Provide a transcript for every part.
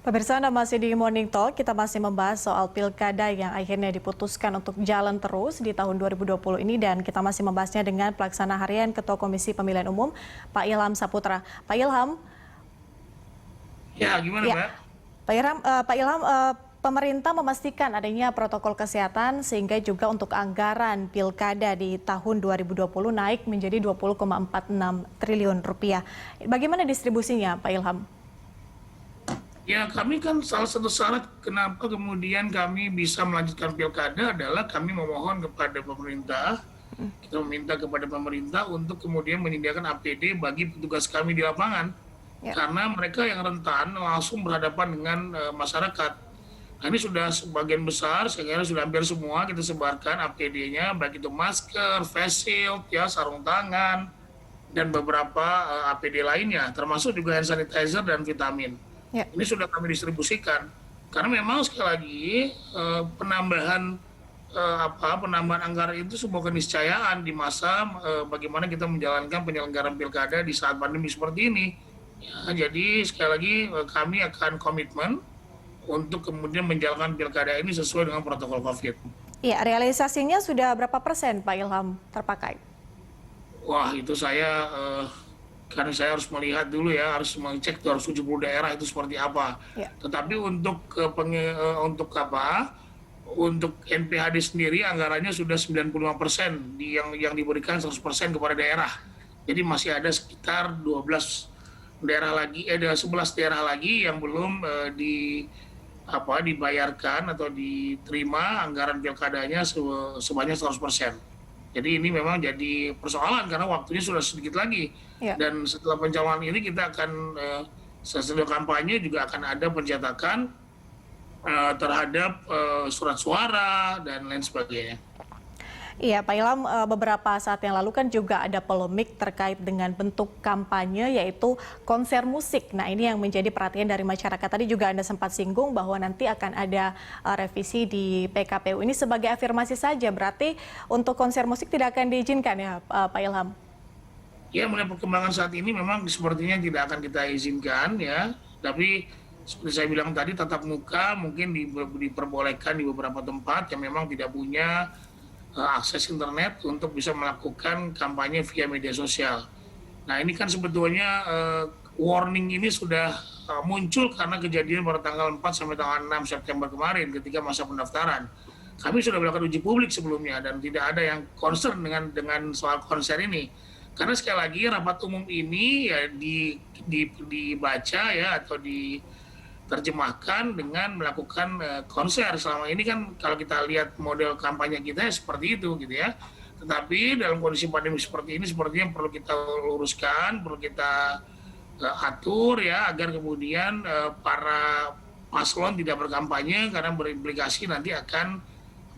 Pemirsa, Anda masih di Morning Talk, kita masih membahas soal pilkada yang akhirnya diputuskan untuk jalan terus di tahun 2020 ini dan kita masih membahasnya dengan Pelaksana Harian Ketua Komisi Pemilihan Umum, Pak Ilham Saputra. Pak Ilham, Ya, gimana, ya, Mbak? Pak Ilham, pemerintah memastikan adanya protokol kesehatan sehingga juga untuk anggaran pilkada di tahun 2020 naik menjadi 20,46 triliun rupiah. Bagaimana distribusinya, Pak Ilham? Ya, kami kan salah satu syarat kenapa kemudian kami bisa melanjutkan pilkada adalah kami memohon kepada pemerintah, kita meminta kepada pemerintah untuk kemudian menyediakan APD bagi petugas kami di lapangan. Ya. Karena mereka yang rentan langsung berhadapan dengan masyarakat. Nah, ini sudah sebagian besar, saya kira sudah hampir semua kita sebarkan APD-nya, baik itu masker, face shield, ya, sarung tangan, dan beberapa APD lainnya, termasuk juga hand sanitizer dan vitamin. Ya. Ini sudah kami distribusikan. Karena memang sekali lagi penambahan penambahan anggaran itu sebuah keniscayaan di masa bagaimana kita menjalankan penyelenggaraan pilkada di saat pandemi seperti ini. Ya, jadi sekali lagi kami akan komitmen untuk kemudian menjalankan pilkada ini sesuai dengan protokol COVID. Iya, realisasinya sudah berapa persen, Pak Ilham, terpakai? Wah, itu saya karena saya harus melihat dulu ya, harus mengecek 270 daerah itu seperti apa. Ya. Tetapi untuk untuk NPHD sendiri anggarannya sudah 95% yang diberikan 100% kepada daerah. Jadi masih ada sekitar 12 daerah lagi, 11 daerah lagi yang belum dibayarkan atau diterima anggaran pilkadanya sebanyak 100%. Jadi ini memang jadi persoalan karena waktunya sudah sedikit lagi. Ya. Dan setelah pencalonan ini kita akan sesudah kampanye juga akan ada pencetakan terhadap surat suara dan lain sebagainya. Iya, Pak Ilham, beberapa saat yang lalu kan juga ada polemik terkait dengan bentuk kampanye yaitu konser musik. Nah, ini yang menjadi perhatian dari masyarakat. Tadi juga Anda sempat singgung bahwa nanti akan ada revisi di PKPU. Ini sebagai afirmasi saja, berarti untuk konser musik tidak akan diizinkan ya, Pak Ilham? Ya, melihat perkembangan saat ini memang sepertinya tidak akan kita izinkan ya. Tapi seperti saya bilang tadi, tatap muka mungkin diperbolehkan di beberapa tempat yang memang tidak punya akses internet untuk bisa melakukan kampanye via media sosial. Nah, ini kan sebetulnya warning ini sudah muncul karena kejadian pada tanggal 4 sampai tanggal 6 September kemarin ketika masa pendaftaran. Kami sudah melakukan uji publik sebelumnya dan tidak ada yang concern dengan soal konser ini. Karena sekali lagi rapat umum ini ya dibaca ya atau diterjemahkan dengan melakukan konser. Selama ini kan kalau kita lihat model kampanye kita ya seperti itu gitu ya. Tetapi dalam kondisi pandemi seperti ini sepertinya perlu kita luruskan, perlu kita atur ya agar kemudian para paslon tidak berkampanye karena berimplikasi nanti akan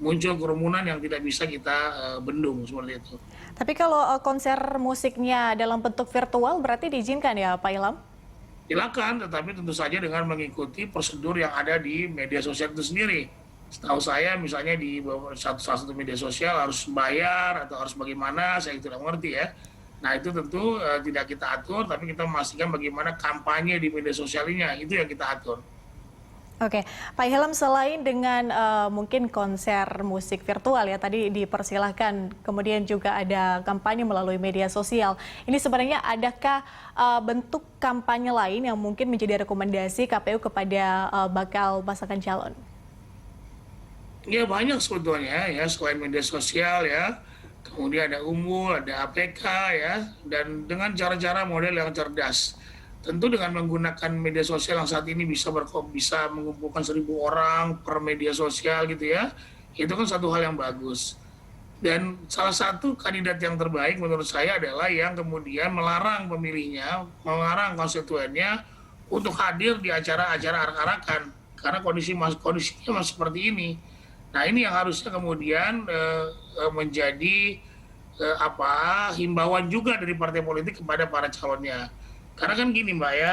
muncul kerumunan yang tidak bisa kita bendung seperti itu. Tapi kalau konser musiknya dalam bentuk virtual berarti diizinkan ya, Pak Ilham? Silakan, tetapi tentu saja dengan mengikuti prosedur yang ada di media sosial itu sendiri. Setahu saya misalnya di salah satu media sosial harus bayar atau harus bagaimana, saya tidak mengerti ya. Nah, itu tentu tidak kita atur, tapi kita memastikan bagaimana kampanye di media sosial ini, itu yang kita atur. Oke, Pak Ilham, selain dengan mungkin konser musik virtual ya tadi dipersilahkan, kemudian juga ada kampanye melalui media sosial. Ini sebenarnya adakah bentuk kampanye lain yang mungkin menjadi rekomendasi KPU kepada bakal pasangan calon? Ya banyak sebetulnya ya, selain media sosial ya, kemudian ada Umbul, ada APK ya, dan dengan cara-cara model yang cerdas. Tentu dengan menggunakan media sosial yang saat ini bisa mengumpulkan 1.000 orang per media sosial gitu ya, itu kan satu hal yang bagus. Dan salah satu kandidat yang terbaik menurut saya adalah yang kemudian melarang pemilihnya, melarang konstituennya untuk hadir di acara-acara arak-arakan karena kondisinya masih seperti ini. Nah, ini yang harusnya kemudian menjadi himbauan juga dari partai politik kepada para calonnya. Karena kan gini Mbak ya,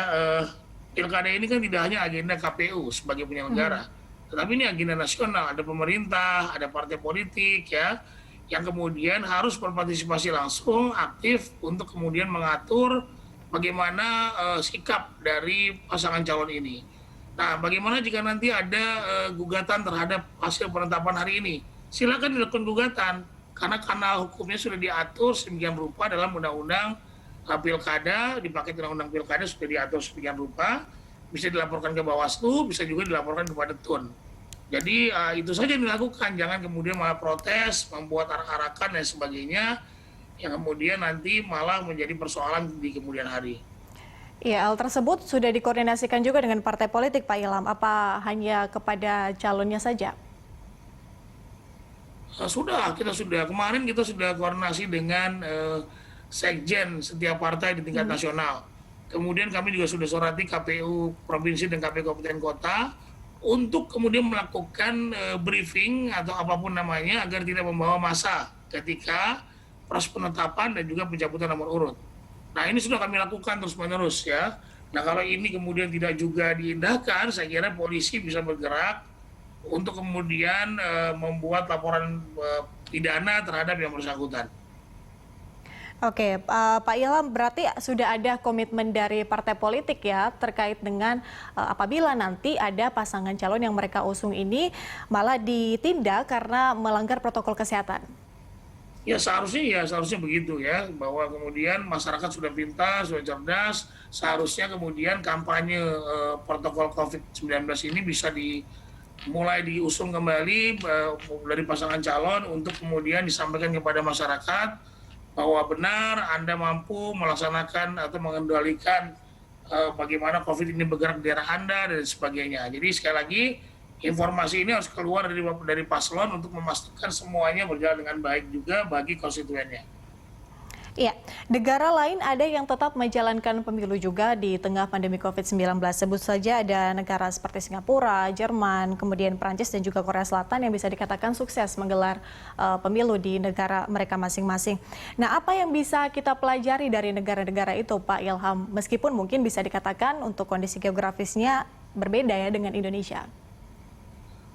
pilkada ini kan tidak hanya agenda KPU sebagai penyelenggara, tetapi ini agenda nasional, ada pemerintah, ada partai politik ya, yang kemudian harus berpartisipasi langsung, aktif untuk kemudian mengatur bagaimana sikap dari pasangan calon ini. Nah, bagaimana jika nanti ada gugatan terhadap hasil penetapan hari ini? Silakan dilakukan gugatan, karena kanal hukumnya sudah diatur sedemikian rupa dalam undang-undang pilkada, di paket undang-undang pilkada sudah diatur sedemikian rupa, bisa dilaporkan ke Bawaslu, bisa juga dilaporkan kepada TUN. Jadi itu saja yang dilakukan, jangan kemudian malah protes, membuat arak-arakan dan sebagainya, yang kemudian nanti malah menjadi persoalan di kemudian hari. Ya, hal tersebut sudah dikoordinasikan juga dengan partai politik, Pak Ilham. Apa hanya kepada calonnya saja? Kemarin kita sudah koordinasi dengan sekjen setiap partai di tingkat nasional. Kemudian kami juga sudah sorati KPU provinsi dan KPU kabupaten kota untuk kemudian melakukan briefing atau apapun namanya agar tidak membawa massa ketika proses penetapan dan juga pencabutan nomor urut. Nah, ini sudah kami lakukan terus-menerus ya. Nah, kalau ini kemudian tidak juga diindahkan, saya kira polisi bisa bergerak untuk kemudian membuat laporan pidana terhadap yang bersangkutan. Oke, Pak Ilham, berarti sudah ada komitmen dari partai politik ya terkait dengan apabila nanti ada pasangan calon yang mereka usung ini malah ditindak karena melanggar protokol kesehatan. Ya seharusnya begitu ya, bahwa kemudian masyarakat sudah pintar, sudah cerdas, seharusnya kemudian kampanye protokol COVID-19 ini bisa mulai diusung kembali dari pasangan calon untuk kemudian disampaikan kepada masyarakat bahwa benar Anda mampu melaksanakan atau mengendalikan bagaimana COVID ini bergerak di daerah Anda dan sebagainya. Jadi sekali lagi informasi ini harus keluar dari paslon untuk memastikan semuanya berjalan dengan baik juga bagi konstituennya. Iya, negara lain ada yang tetap menjalankan pemilu juga di tengah pandemi COVID-19. Sebut saja ada negara seperti Singapura, Jerman, kemudian Prancis dan juga Korea Selatan yang bisa dikatakan sukses menggelar pemilu di negara mereka masing-masing. Nah, apa yang bisa kita pelajari dari negara-negara itu, Pak Ilham? Meskipun mungkin bisa dikatakan untuk kondisi geografisnya berbeda ya dengan Indonesia.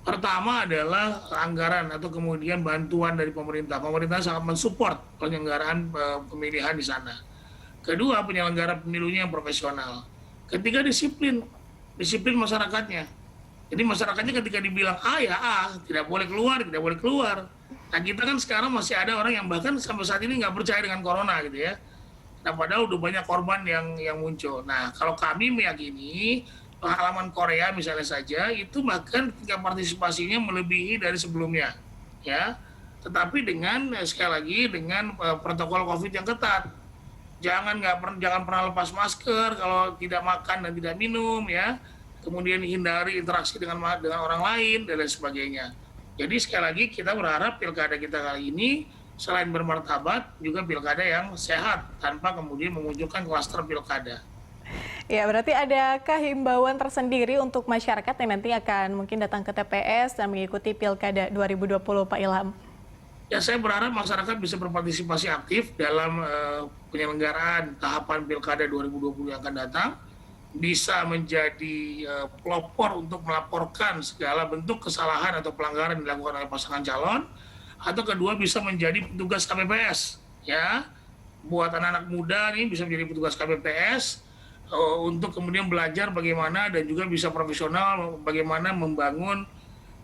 Pertama adalah anggaran atau kemudian bantuan dari pemerintah. Pemerintah sangat mensupport penyelenggaraan pemilihan di sana. Kedua, penyelenggara pemilunya yang profesional. Ketiga, disiplin masyarakatnya. Jadi masyarakatnya ketika dibilang A ya A, tidak boleh keluar. Nah, kita kan sekarang masih ada orang yang bahkan sampai saat ini nggak percaya dengan corona gitu ya. Nah, padahal udah banyak korban yang muncul. Nah, kalau kami meyakini pengalaman Korea misalnya saja itu bahkan tingkat partisipasinya melebihi dari sebelumnya, ya. Tetapi sekali lagi dengan protokol COVID yang ketat. Jangan pernah lepas masker kalau tidak makan dan tidak minum, ya. Kemudian hindari interaksi dengan orang lain dan lain sebagainya. Jadi sekali lagi kita berharap pilkada kita kali ini selain bermartabat juga pilkada yang sehat tanpa kemudian memunculkan klaster pilkada. Ya, berarti adakah himbauan tersendiri untuk masyarakat yang nanti akan mungkin datang ke TPS dan mengikuti Pilkada 2020, Pak Ilham? Ya, saya berharap masyarakat bisa berpartisipasi aktif dalam penyelenggaraan tahapan Pilkada 2020 yang akan datang, bisa menjadi pelopor untuk melaporkan segala bentuk kesalahan atau pelanggaran yang dilakukan oleh pasangan calon, atau kedua bisa menjadi petugas KPPS, ya, buat anak-anak muda nih bisa menjadi petugas KPPS untuk kemudian belajar bagaimana dan juga bisa profesional bagaimana membangun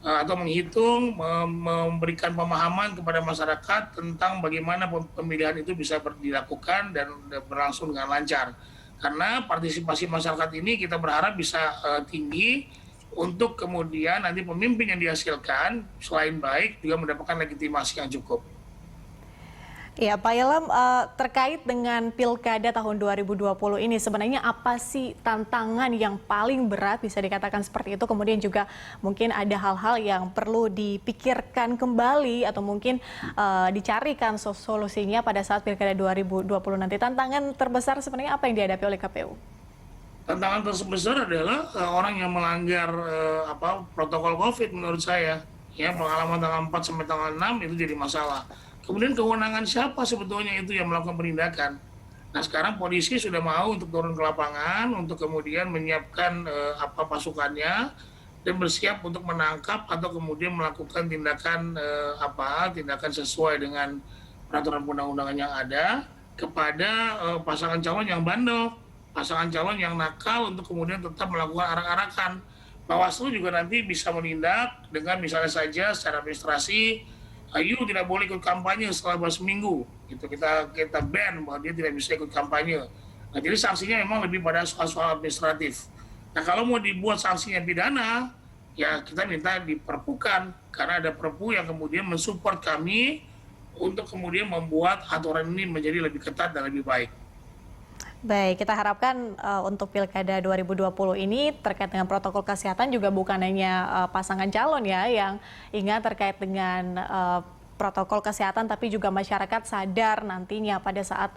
atau menghitung, memberikan pemahaman kepada masyarakat tentang bagaimana pemilihan itu bisa dilakukan dan berlangsung dengan lancar. Karena partisipasi masyarakat ini kita berharap bisa tinggi untuk kemudian nanti pemimpin yang dihasilkan selain baik juga mendapatkan legitimasi yang cukup. Ya, Pak Ilham, terkait dengan Pilkada tahun 2020 ini sebenarnya apa sih tantangan yang paling berat bisa dikatakan seperti itu, kemudian juga mungkin ada hal-hal yang perlu dipikirkan kembali atau mungkin dicarikan solusinya pada saat Pilkada 2020 nanti. Tantangan terbesar sebenarnya apa yang dihadapi oleh KPU? Tantangan terbesar adalah orang yang melanggar protokol COVID menurut saya. Ya, pengalaman tanggal 4 sampai tanggal 6 itu jadi masalah. Kemudian kewenangan siapa sebetulnya itu yang melakukan penindakan. Nah, sekarang polisi sudah mau untuk turun ke lapangan untuk kemudian menyiapkan pasukannya dan bersiap untuk menangkap atau kemudian melakukan tindakan sesuai dengan peraturan undang-undangan yang ada kepada pasangan calon yang bandel, pasangan calon yang nakal untuk kemudian tetap melakukan arak-arakan. Bawaslu juga nanti bisa menindak dengan misalnya saja secara administrasi, Ayu tidak boleh ikut kampanye selama seminggu. Gitu. Kita ban bahwa dia tidak bisa ikut kampanye. Nah, jadi sanksinya memang lebih pada soal-soal administratif. Nah, kalau mau dibuat sanksinya pidana, ya kita minta diperpukan karena ada perpu yang kemudian mensupport kami untuk kemudian membuat aturan ini menjadi lebih ketat dan lebih baik. Baik, kita harapkan untuk Pilkada 2020 ini terkait dengan protokol kesehatan juga bukan hanya pasangan calon ya yang ingat terkait dengan protokol kesehatan, tapi juga masyarakat sadar nantinya pada saat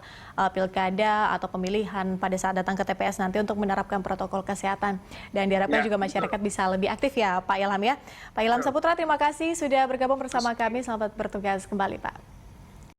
pilkada atau pemilihan pada saat datang ke TPS nanti untuk menerapkan protokol kesehatan. Dan diharapkan Ya, juga masyarakat bisa lebih aktif ya Pak Ilham ya. Pak Ilham Saputra, terima kasih sudah bergabung bersama kami. Selamat bertugas kembali Pak.